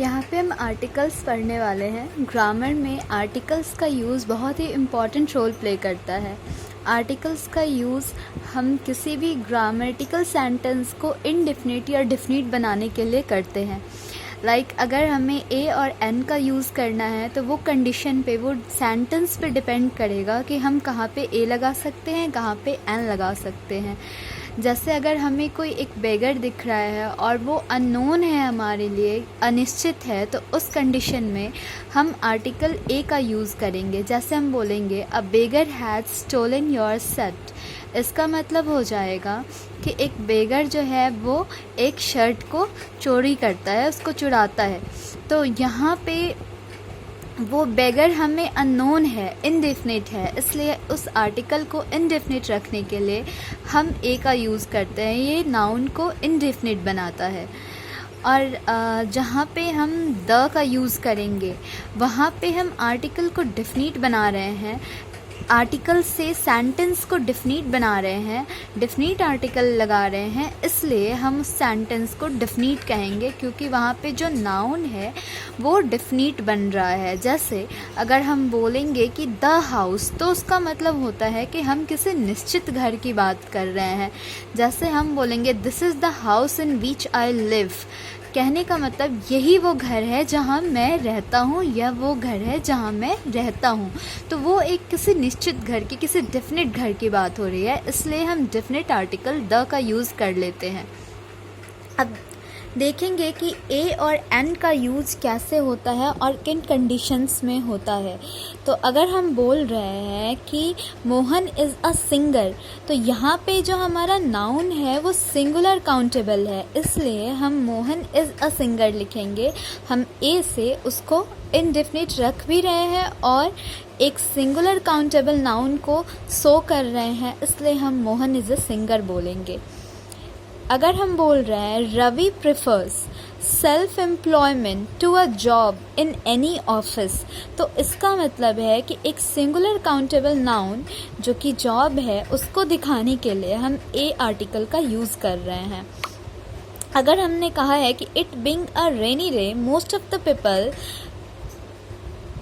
यहाँ पे हम आर्टिकल्स पढ़ने वाले हैं। ग्रामर में आर्टिकल्स का यूज़ बहुत ही इम्पॉर्टेंट रोल प्ले करता है। आर्टिकल्स का यूज़ हम किसी भी ग्रामेटिकल सेंटेंस को इनडेफिनिट या डेफिनिट बनाने के लिए करते हैं। अगर हमें ए और एन का यूज़ करना है तो वो कंडीशन पे, वो सेंटेंस पे डिपेंड करेगा कि हम कहाँ पे ए लगा सकते हैं, कहाँ पे एन लगा सकते हैं। जैसे अगर हमें कोई एक बेगर दिख रहा है और वो अननोन है, हमारे लिए अनिश्चित है, तो उस कंडीशन में हम आर्टिकल ए का यूज़ करेंगे। जैसे हम बोलेंगे अ बेगर हैड स्टोलन योर सेट। इसका मतलब हो जाएगा कि एक बेगर जो है वो एक शर्ट को चोरी करता है, उसको चुराता है। तो यहाँ पे वो बेगर हमें अननोन है, इनडेफिनिट है, इसलिए उस आर्टिकल को इनडेफिनिट रखने के लिए हम ए का यूज़ करते हैं। ये नाउन को इनडेफिनिट बनाता है। और जहाँ पे हम द का यूज़ करेंगे वहाँ पे हम आर्टिकल को डेफिनिट बना रहे हैं। आर्टिकल से सेंटेंस को डेफिनिट बना रहे हैं, डेफिनिट आर्टिकल लगा रहे हैं, इसलिए हम उस सेंटेंस को डेफिनिट कहेंगे, क्योंकि वहाँ पे जो नाउन है वो डेफिनिट बन रहा है। जैसे अगर हम बोलेंगे कि द हाउस, तो उसका मतलब होता है कि हम किसी निश्चित घर की बात कर रहे हैं। जैसे हम बोलेंगे this is the house in which I live, कहने का मतलब यही वो घर है जहाँ मैं रहता हूँ, या वो घर है जहाँ मैं रहता हूँ। तो वो एक किसी निश्चित घर की, किसी डेफिनेट घर की बात हो रही है, इसलिए हम डेफिनेट आर्टिकल द का यूज़ कर लेते हैं। अब देखेंगे कि ए और एन का यूज़ कैसे होता है और किन कंडीशंस में होता है। तो अगर हम बोल रहे हैं कि मोहन इज़ अ सिंगर, तो यहाँ पे जो हमारा नाउन है वो सिंगुलर काउंटेबल है, इसलिए हम मोहन इज़ अ सिंगर लिखेंगे। हम ए से उसको इनडेफिनिट रख भी रहे हैं और एक सिंगुलर काउंटेबल नाउन को शो कर रहे हैं, इसलिए हम मोहन इज़ अ सिंगर बोलेंगे। अगर हम बोल रहे हैं Ravi prefers self employment to a job in any office, तो इसका मतलब है कि एक सिंगुलर काउंटेबल नाउन जो कि जॉब है उसको दिखाने के लिए हम ए आर्टिकल का यूज़ कर रहे हैं। अगर हमने कहा है कि it being a rainy day most of the people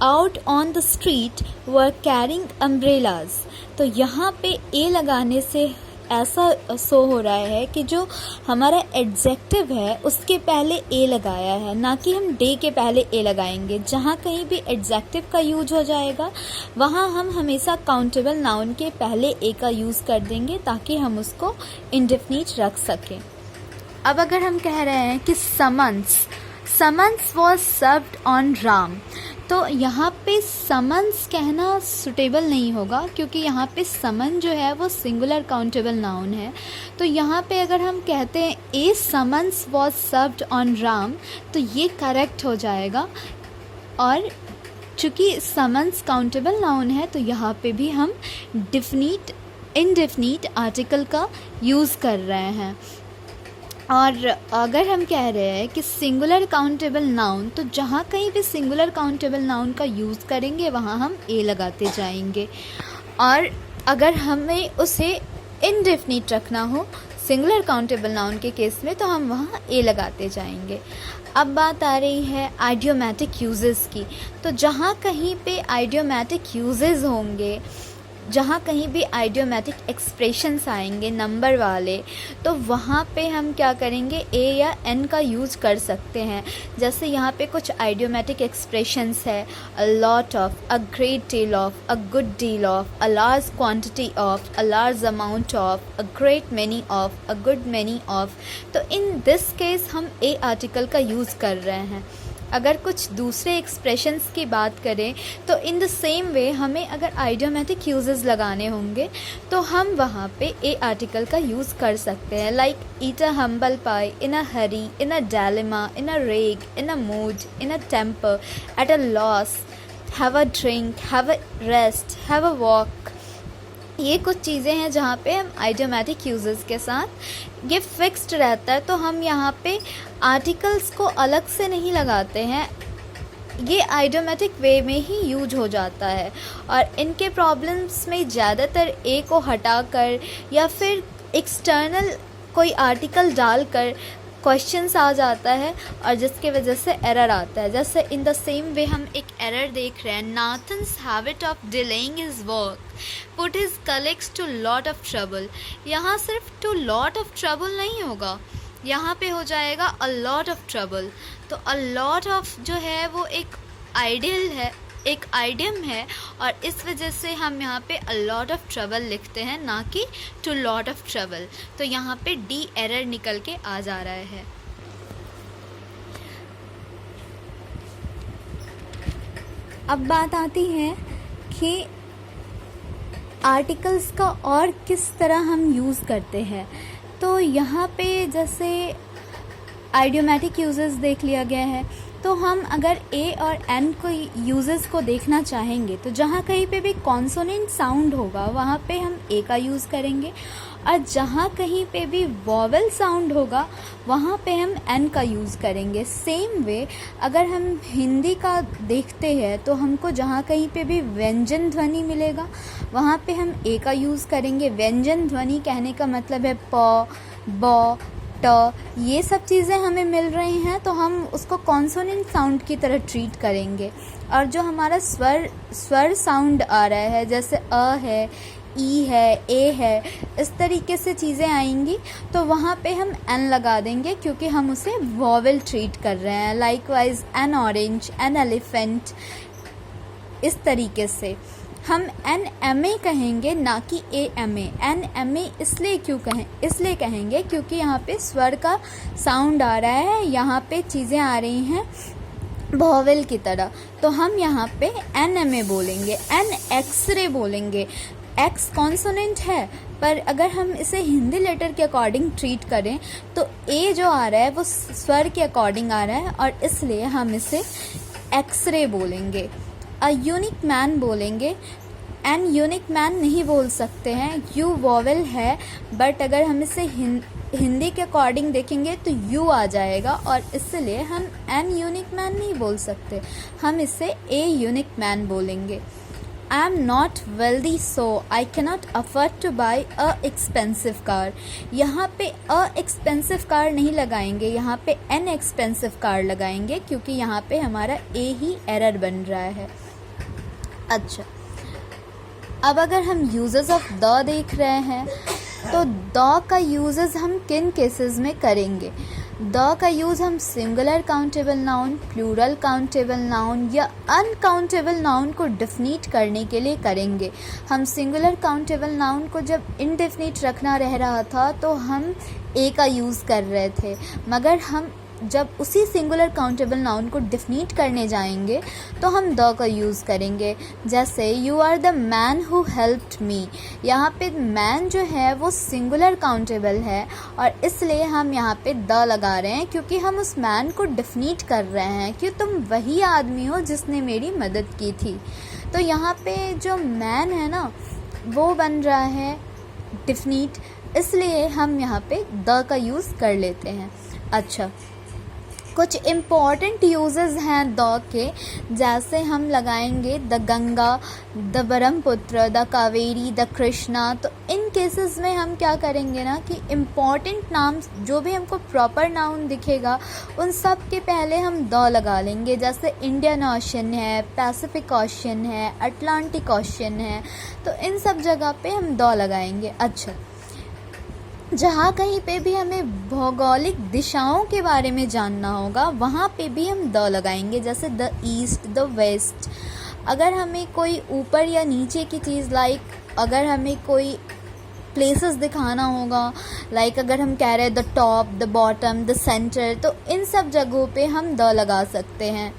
out on the street were carrying umbrellas, तो यहाँ पे ए लगाने से ऐसा शो हो रहा है कि जो हमारा एडजेक्टिव है उसके पहले ए लगाया है, ना कि हम डे के पहले ए लगाएंगे। जहाँ कहीं भी एडजेक्टिव का यूज हो जाएगा वहाँ हम हमेशा काउंटेबल नाउन के पहले ए का यूज़ कर देंगे, ताकि हम उसको इंडेफिनिट रख सकें। अब अगर हम कह रहे हैं कि summons was served on Ram, तो यहाँ पे समन्स कहना सुटेबल नहीं होगा, क्योंकि यहाँ पे समन जो है वो सिंगुलर काउंटेबल नाउन है। तो यहाँ पे अगर हम कहते हैं a summons was served on Ram, तो ये करेक्ट हो जाएगा। और चूँकि समन्स काउंटेबल नाउन है, तो यहाँ पे भी हम इनडेफिनिट आर्टिकल का यूज़ कर रहे हैं। और अगर हम कह रहे हैं कि सिंगुलर काउंटेबल नाउन, तो जहाँ कहीं भी सिंगुलर काउंटेबल नाउन का यूज़ करेंगे वहाँ हम ए लगाते जाएंगे। और अगर हमें उसे इनडेफिनिट रखना हो सिंगुलर काउंटेबल नाउन के केस में, तो हम वहाँ ए लगाते जाएंगे। अब बात आ रही है आइडियोमैटिक यूजेस की। तो जहाँ कहीं पे आइडियोमैटिक यूजेस होंगे, जहाँ कहीं भी आइडियोमैटिक एक्सप्रेशंस आएंगे नंबर वाले, तो वहाँ पे हम क्या करेंगे, ए या एन का यूज़ कर सकते हैं। जैसे यहाँ पे कुछ आइडियोमैटिक एक्सप्रेशंस है, a lot of, a great deal of, a good deal of, a large quantity of, a large amount of, a great many of, a good many of. तो इन दिस केस हम ए article का use कर रहे हैं। अगर कुछ दूसरे expressions की बात करें, तो इन द सेम वे हमें अगर आइडियोमैटिक यूजेस लगाने होंगे तो हम वहाँ पे ए आर्टिकल का यूज़ कर सकते हैं। Like eat a humble pie, in a hurry, in a dilemma, in a rage, in a mood, in a temper, at a loss, have a drink, have a rest, have a walk. ये कुछ चीज़ें हैं जहाँ पे हम आइडियोमैटिक uses के साथ ये फिक्स्ड रहता है, तो हम यहाँ पे आर्टिकल्स को अलग से नहीं लगाते हैं, ये आइडियोमैटिक वे में ही यूज हो जाता है। और इनके प्रॉब्लम्स में ज़्यादातर ए को हटाकर या फिर एक्सटर्नल कोई आर्टिकल डालकर क्वेश्चंस आ जाता है और जिसकी वजह से एरर आता है। जैसे इन द सेम वे हम एक एरर देख रहे हैं, Nathans habit of delaying his work put his colleagues to lot of trouble. यहाँ सिर्फ टू लॉट ऑफ ट्रबल नहीं होगा, यहाँ पे हो जाएगा अ लॉट ऑफ ट्रबल। तो अ लॉट ऑफ जो है वो एक आइडियल है, एक आइडियम है, और इस वजह से हम यहाँ पे अ लॉट ऑफ ट्रबल लिखते हैं, ना कि टू लॉट ऑफ ट्रबल। तो यहाँ पे डी एरर निकल के आ जा रहा है। अब बात आती है कि आर्टिकल्स का और किस तरह हम यूज़ करते हैं। तो यहाँ पे जैसे आइडियोमेटिक यूजेस देख लिया गया है, तो हम अगर ए और एन को यूजेस को देखना चाहेंगे तो जहाँ कहीं पे भी कॉन्सोनेंट साउंड होगा वहाँ पे हम ए का यूज़ करेंगे, और जहाँ कहीं पे भी वॉवेल साउंड होगा वहाँ पे हम एन का यूज़ करेंगे। सेम वे अगर हम हिंदी का देखते हैं तो हमको जहाँ कहीं पे भी व्यंजन ध्वनि मिलेगा वहाँ पे हम ए का यूज़ करेंगे। व्यंजन ध्वनि कहने का मतलब है प, ब, ट, ये सब चीज़ें हमें मिल रही हैं तो हम उसको कॉन्सोनेंट साउंड की तरह ट्रीट करेंगे। और जो हमारा स्वर साउंड आ रहा है, जैसे अ है, ई है, ए है, इस तरीके से चीज़ें आएंगी तो वहाँ पे हम एन लगा देंगे क्योंकि हम उसे वॉवेल ट्रीट कर रहे हैं। Likewise N orange, an elephant, इस तरीके से हम एन एम ए कहेंगे, ना कि A M A. N M A इसलिए कहेंगे क्योंकि यहाँ पे स्वर का साउंड आ रहा है, यहाँ पे चीज़ें आ रही हैं वॉवेल की तरह, तो हम यहाँ पे एन एम ए बोलेंगे। एन एक्सरे बोलेंगे। एक्स कॉन्सोनेंट है, पर अगर हम इसे हिंदी लेटर के अकॉर्डिंग ट्रीट करें तो ए जो आ रहा है वो स्वर के अकॉर्डिंग आ रहा है और इसलिए हम इसे एक्सरे बोलेंगे। अ यूनिक मैन बोलेंगे। एन यूनिक मैन नहीं बोल सकते हैं, यू वॉवेल है, बट अगर हम इसे हिंदी के अकॉर्डिंग देखेंगे तो यू आ जाएगा और इसलिए हम एन यूनिक मैन नहीं बोल सकते, हम इसे ए यूनिक मैन बोलेंगे। I am not wealthy so I cannot afford two by a expensive car. यहाँ पे अ एक्सपेंसिव कार नहीं लगाएंगे, यहाँ पे एन एक्सपेंसिव कार लगाएंगे क्योंकि यहाँ पे हमारा ए ही एरर बन रहा है। अच्छा, अब अगर हम यूजेस ऑफ द देख रहे हैं तो द का यूजेस हम किन केसेस में करेंगे। द का यूज़ हम singular countable noun, plural countable noun या अनकाउंटेबल नाउन को डिफिनीट करने के लिए करेंगे। हम सिंगुलर काउंटेबल नाउन को जब इनडेफिनिट रखना रह रहा था तो हम ए का यूज़ कर रहे थे, मगर हम जब उसी सिंगुलर काउंटेबल नाउन को डिफिनीट करने जाएंगे तो हम द का यूज़ करेंगे। जैसे you are the man who helped me, यहाँ पे मैन जो है वो सिंगुलर काउंटेबल है और इसलिए हम यहाँ पे द लगा रहे हैं क्योंकि हम उस मैन को डिफिनीट कर रहे हैं कि तुम वही आदमी हो जिसने मेरी मदद की थी। तो यहाँ पे जो मैन है ना वो बन रहा है डिफिनीट, इसलिए हम यहाँ पे द का यूज़ कर लेते हैं। अच्छा, कुछ इम्पॉर्टेंट यूजेस हैं द के, जैसे हम लगाएंगे the Ganga, the Brahmaputra, the Kaveri, the Krishna. तो इन केसेस में हम क्या करेंगे ना कि इम्पॉर्टेंट नाम जो भी हमको प्रॉपर नाउन दिखेगा उन सब के पहले हम द लगा लेंगे। जैसे इंडियन ओशन है, पैसिफिक ओशन है, अटलांटिक ओशन है, तो इन सब जगह पे हम द लगाएंगे। अच्छा, जहाँ कहीं पे भी हमें भौगोलिक दिशाओं के बारे में जानना होगा वहाँ पे भी हम द लगाएंगे। जैसे द ईस्ट, द वेस्ट। अगर हमें कोई ऊपर या नीचे की चीज़ अगर हमें कोई प्लेसेस दिखाना होगा, अगर हम कह रहे हैं the top, the bottom, the centre, तो इन सब जगहों पे हम द लगा सकते हैं।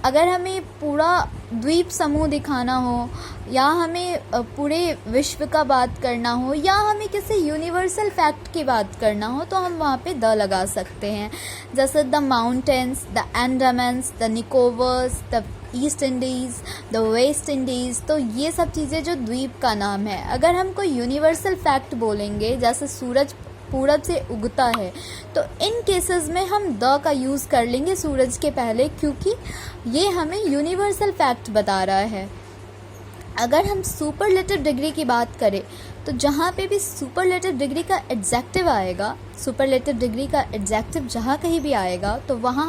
अगर हमें पूरा द्वीप समूह दिखाना हो या हमें पूरे विश्व का बात करना हो या हमें किसी यूनिवर्सल फैक्ट की बात करना हो तो हम वहाँ पे द लगा सकते हैं। जैसे the mountains, the Andamans, the Nicobars, the East Indies, the West Indies. तो ये सब चीज़ें जो द्वीप का नाम है। अगर हम कोई यूनिवर्सल फैक्ट बोलेंगे जैसे सूरज पूरब से उगता है तो इन केसेस में हम द का यूज़ कर लेंगे सूरज के पहले, क्योंकि ये हमें यूनिवर्सल फैक्ट बता रहा है। अगर हम सुपरलेटिव डिग्री की बात करें तो जहाँ पे भी सुपरलेटिव डिग्री का एडजेक्टिव आएगा, सुपरलेटिव डिग्री का एडजेक्टिव जहाँ कहीं भी आएगा तो वहाँ